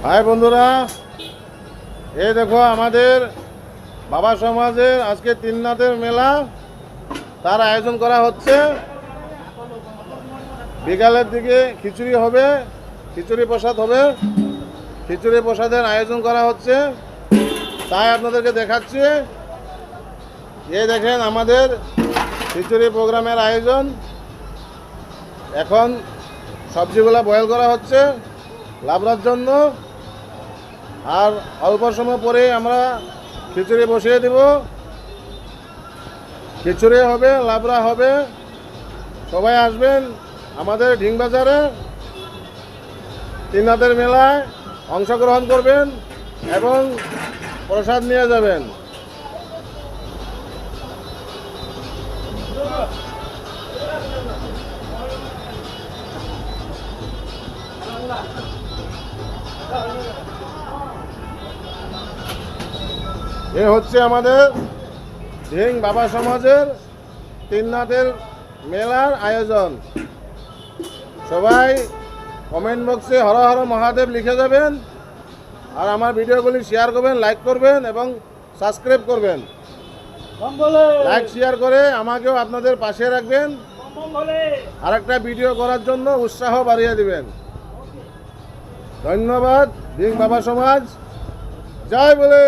High বন্ধুরা, এই দেখো আমাদের বাবা সমাজের আজকে তিন রাতের মেলা, তার আয়োজন করা হচ্ছে। বিকালের দিকে খিচুড়ি হবে, খিচুড়ি প্রসাদ হবে, খিচুড়ি প্রসাদের আয়োজন করা হচ্ছে, তাই আপনাদেরকে দেখাচ্ছি। এই দেখেন আমাদের খিচুড়ি প্রোগ্রামের আয়োজন। এখন সবজিগুলা বয়েল করা হচ্ছে লাবড়ার জন্য, আর অল্প সময় পরে আমরা খিচুড়ি বসিয়ে দিব। খিচুড়ি হবে, লাবড়া হবে। সবাই আসবেন আমাদের ঢিংবাজারে তিন রাতের মেলায় অংশগ্রহণ করবেন এবং প্রসাদ নিয়ে যাবেন। এ হচ্ছে আমাদের ঢিং বাবা সমাজের তিন রাতের মেলার আয়োজন। সবাই কমেন্ট বক্সে হর হর মহাদেব লিখে যাবেন, আর আমার ভিডিওগুলি শেয়ার করবেন, লাইক করবেন এবং সাবস্ক্রাইব করবেন। লাইক শেয়ার করে আমাকেও আপনাদের পাশে রাখবেন, আর একটা ভিডিও করার জন্য উৎসাহ বাড়িয়ে দিবেন। ধন্যবাদ। ঢিং বাবা সমাজ জয় বলে।